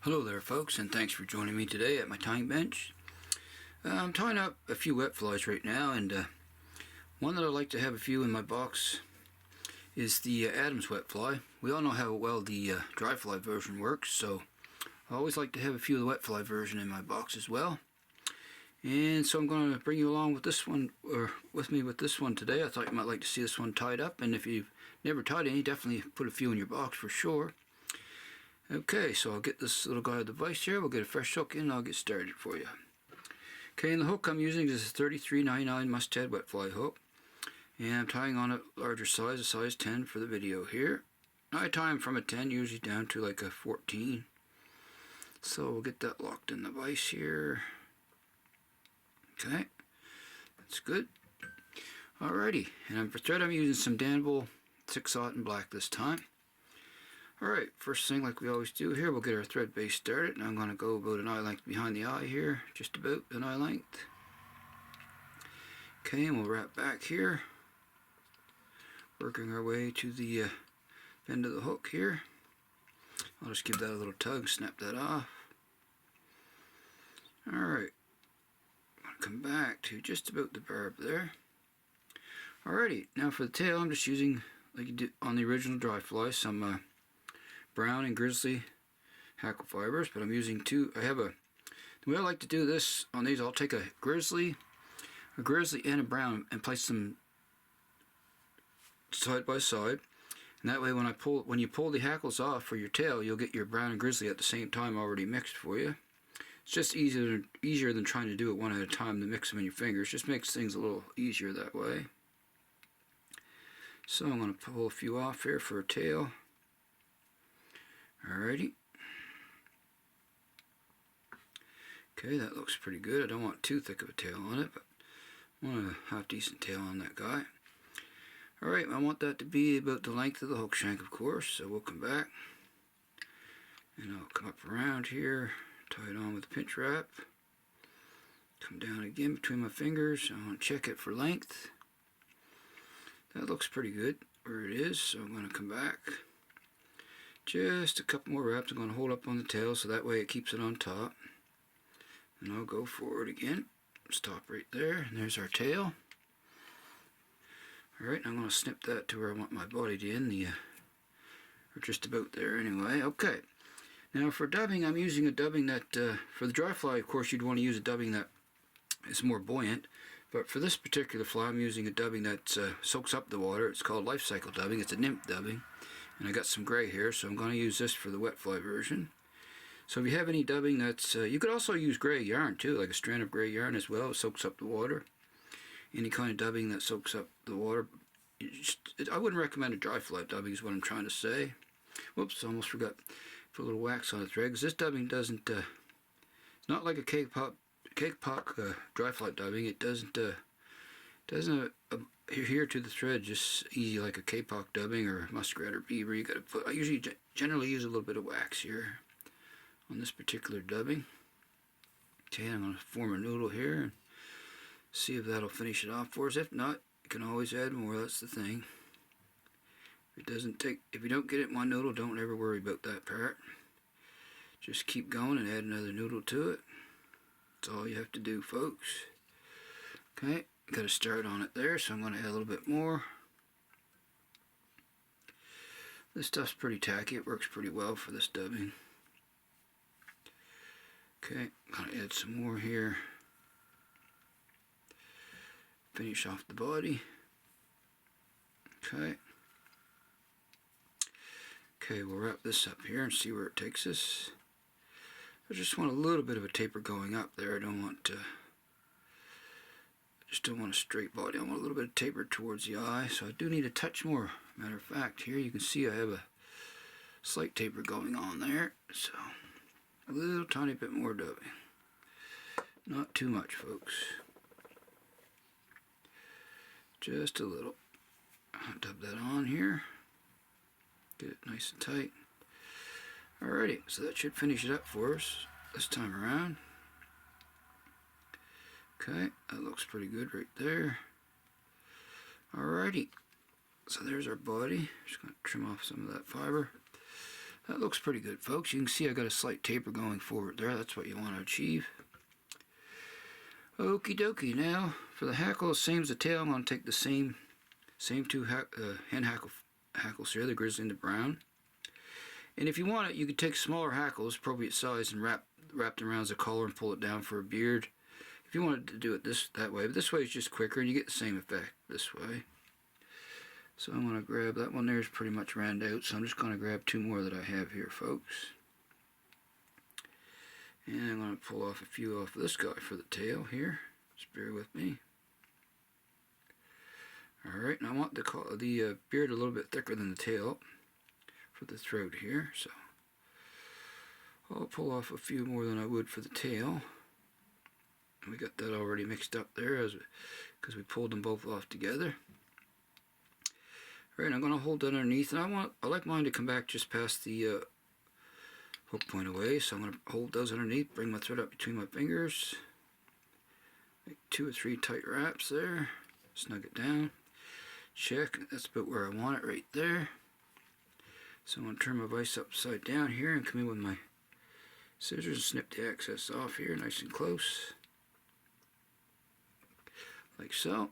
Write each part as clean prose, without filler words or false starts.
Hello there folks, and thanks for joining me today at my tying bench. I'm tying up a few wet flies right now, and one that I like to have a few in my box is the Adams wet fly. We all know how well the dry fly version works, so I always like to have a few of the wet fly version in my box as well. And so I'm going to bring you along with this one, or with me with this one today. I thought you might like to see this one tied up, and if you've never tied any, definitely put a few in your box for sure. Okay, so I'll get this little guy out of the vise here. We'll get a fresh hook in and I'll get started for you. Okay, and the hook I'm using is a 33.99 mustad wet fly hook. And I'm tying on a larger size, a size 10 for the video here. I tie them from a 10 usually down to like a 14. So we'll get that locked in the vise here. Okay, that's good. Alrighty, and for thread I'm using some denville 6/0 in black this time. Alright, first thing like we always do here, we'll get our thread base started, and I'm going to go about an eye length behind the eye here, just about an eye length. Okay, and we'll wrap back here, working our way to the end of the hook here. I'll just give that a little tug, snap that off. Alright, I'm going to come back to just about the barb there. Alrighty, now for the tail I'm just using, like you did on the original dry fly, some brown and grizzly hackle fibers, but I'm using two. The way I like to do this on these, I'll take a grizzly and a brown and place them side by side, and that way when you pull the hackles off for your tail, you'll get your brown and grizzly at the same time already mixed for you. It's just easier than trying to do it one at a time to mix them in your fingers. Just makes things a little easier that way. So I'm going to pull a few off here for a tail. Alrighty. Okay, that looks pretty good. I don't want too thick of a tail on it, but I want a half decent tail on that guy. Alright, I want that to be about the length of the hook shank, of course, so we'll come back. And I'll come up around here, tie it on with a pinch wrap. Come down again between my fingers. I want to check it for length. That looks pretty good where it is, so I'm going to come back. Just a couple more wraps. I'm going to hold up on the tail so that way it keeps it on top. And I'll go forward again. Stop right there. And there's our tail. Alright, I'm going to snip that to where I want my body to end. Or just about there anyway. Okay. Now for dubbing, I'm using a dubbing that, for the dry fly, of course, you'd want to use a dubbing that is more buoyant. But for this particular fly, I'm using a dubbing that soaks up the water. It's called life cycle dubbing. It's a nymph dubbing. And I got some gray here, so I'm going to use this for the wet fly version. So if you have any dubbing that's, you could also use gray yarn too, like a strand of gray yarn as well. It soaks up the water. Any kind of dubbing that soaks up the water. I wouldn't recommend a dry fly dubbing is what I'm trying to say. Whoops, almost forgot. Put a little wax on the thread, because this dubbing doesn't, it's not like a cake pop dry fly dubbing. It doesn't adhere to the thread just easy like a kapok dubbing or muskrat or beaver. You got to put. I usually generally use a little bit of wax here on this particular dubbing. Okay, I'm going to form a noodle here and see if that'll finish it off for us. If not, you can always add more. That's the thing. If you don't get it in one noodle, don't ever worry about that part. Just keep going and add another noodle to it. That's all you have to do, folks. Okay, got a start on it there, so I'm going to add a little bit more. This stuff's pretty tacky. It works pretty well for this dubbing. Okay, I'm going to add some more here. Finish off the body. Okay. Okay, we'll wrap this up here and see where it takes us. I just want a little bit of a taper going up there. I just don't want a straight body. I want a little bit of taper towards the eye, so I do need a touch more. Matter of fact, here you can see I have a slight taper going on there, so a little tiny bit more dubbing. Not too much, folks. Just a little. I'll dub that on here. Get it nice and tight. Alrighty, so that should finish it up for us this time around. Okay, that looks pretty good right there. Alrighty, so there's our body. Just going to trim off some of that fiber. That looks pretty good, folks. You can see I got a slight taper going forward there. That's what you want to achieve. Okie dokie. Now for the hackle, same as the tail, I'm going to take the same two hen hackles here, the grizzly and the brown. And if you want it, you could take smaller hackles, appropriate size, and wrap them around as a collar and pull it down for a beard. If you wanted to do it that way, but this way is just quicker and you get the same effect this way. So I'm going to grab that one there is pretty much ran out, so I'm just going to grab two more that I have here, folks. And I'm going to pull off a few off of this guy for the tail here. Just bear with me. Alright, and I want the beard a little bit thicker than the tail for the throat here, so I'll pull off a few more than I would for the tail. We got that already mixed up there because we pulled them both off together. Alright, I'm going to hold that underneath, and I like mine to come back just past the hook point away, so I'm going to hold those underneath, bring my thread up between my fingers, make 2 or 3 tight wraps there, snug it down, check, that's about where I want it right there. So I'm going to turn my vise upside down here and come in with my scissors and snip the excess off here nice and close, like so.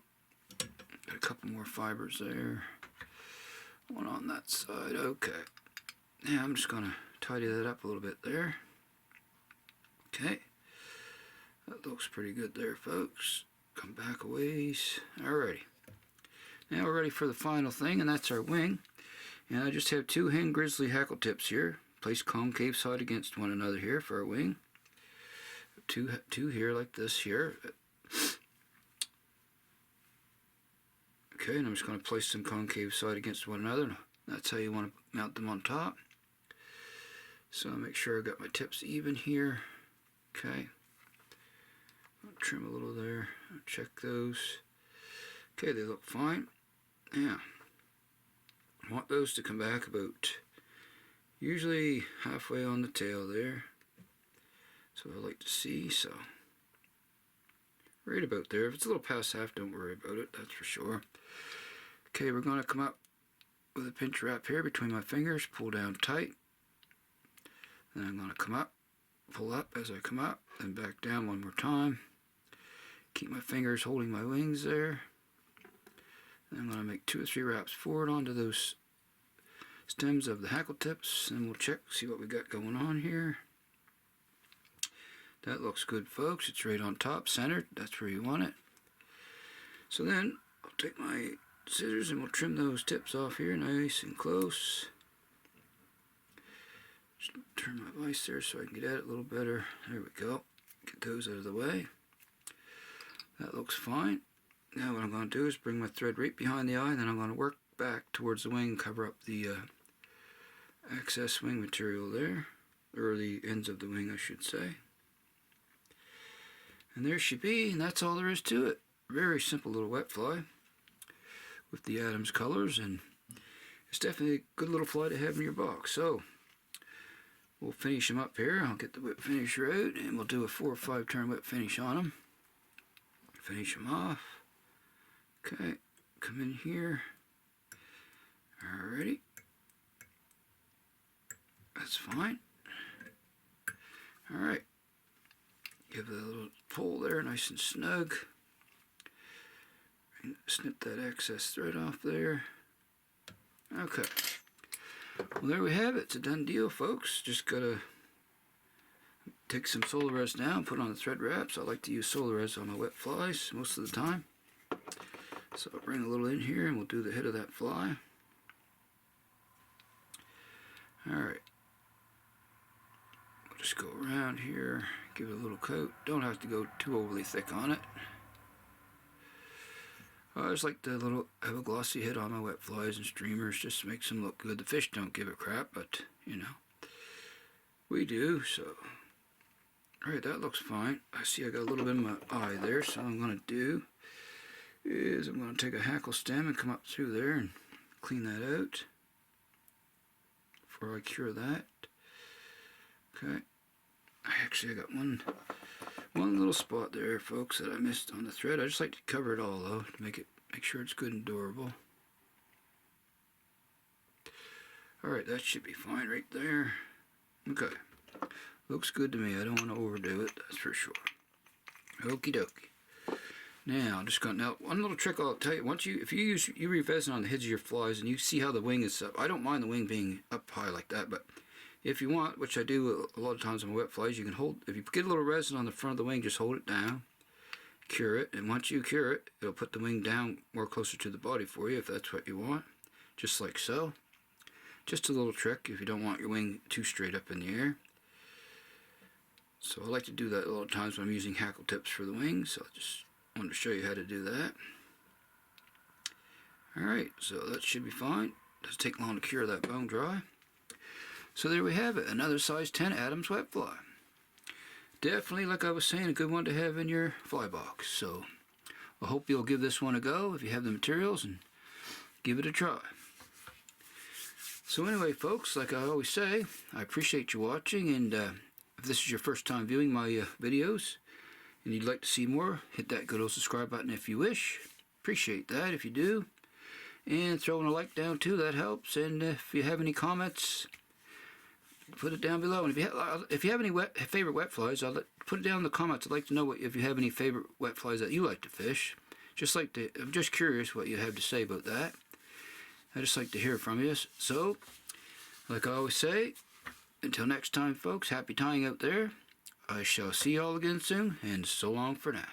Got a couple more fibers there, one on that side. Okay, now I'm just going to tidy that up a little bit there. Okay, that looks pretty good there, folks. Come back a ways. Alrighty, now we're ready for the final thing, and that's our wing. And I just have 2 hen grizzly hackle tips here, placed concave side against one another here for our wing. Two here like this here. Okay, and I'm just going to place them concave side against one another. That's how you want to mount them on top. So I'll make sure I got my tips even here. Okay. I'll trim a little there. I'll check those. Okay, they look fine. Yeah. I want those to come back about usually halfway on the tail there. So I like to see, so right about there. If it's a little past half, don't worry about it, that's for sure. Okay, we're going to come up with a pinch wrap here between my fingers, pull down tight. Then I'm going to come up, pull up as I come up, then back down one more time. Keep my fingers holding my wings there. Then I'm going to make 2 or 3 wraps forward onto those stems of the hackle tips, and we'll check, see what we got going on here. That looks good, folks. It's right on top, centered. That's where you want it. So then I'll take my scissors and we'll trim those tips off here nice and close. Just turn my vise there so I can get at it a little better. There we go. Get those out of the way. That looks fine. Now what I'm going to do is bring my thread right behind the eye, and then I'm going to work back towards the wing, cover up the excess wing material there, or the ends of the wing I should say. And there she be, and that's all there is to it. Very simple little wet fly with the Adams colors, and it's definitely a good little fly to have in your box. So we'll finish them up here. I'll get the whip finisher out, and we'll do a 4 or 5 turn whip finish on them. Finish them off. Okay, come in here. Alrighty. That's fine. Alright. Give it a little pull there, nice and snug. And snip that excess thread off there. Okay. Well, there we have it. It's a done deal, folks. Just gotta take some solar res now and put on the thread wraps. I like to use solar res on my wet flies most of the time. So I'll bring a little in here and we'll do the head of that fly. Alright. We'll just go around here, give it a little coat. Don't have to go too overly thick on it. I just like to have a glossy head on my wet flies and streamers, just makes them look good. The fish don't give a crap, but you know, we do. So alright, that looks fine. I see I got a little bit in my eye there, so what I'm going to do is I'm going to take a hackle stem and come up through there and clean that out before I cure that. Okay, I got one little spot there, folks, that I missed on the thread. I just like to cover it all though to make sure it's good and durable. Alright, that should be fine right there. Okay. Looks good to me. I don't want to overdo it, that's for sure. Okie dokie. Now, I'm just going to, now, one little trick I'll tell you. If you use UV resin on the heads of your flies and you see how the wing is up, I don't mind the wing being up high like that, but if you want, which I do a lot of times on wet flies, you can hold, if you get a little resin on the front of the wing, just hold it down, cure it, and once you cure it, it'll put the wing down more closer to the body for you if that's what you want, just like so. Just a little trick if you don't want your wing too straight up in the air. So I like to do that a lot of times when I'm using hackle tips for the wings, so I just wanted to show you how to do that. Alright, so that should be fine. Doesn't take long to cure that bone dry. So there we have it, another size 10 Adams wet fly. Definitely, like I was saying, a good one to have in your fly box. So I hope you'll give this one a go if you have the materials and give it a try. So anyway, folks, like I always say, I appreciate you watching, and if this is your first time viewing my videos and you'd like to see more, hit that good old subscribe button if you wish. Appreciate that if you do. And throwing a like down too, that helps. And if you have any comments, put it down below. And if you have any favorite wet flies, put it down in the comments. I'd like to know if you have any favorite wet flies that you like to fish. I'm just curious what you have to say about that. I just like to hear from you. So, like I always say, until next time, folks, happy tying out there. I shall see you all again soon, and so long for now.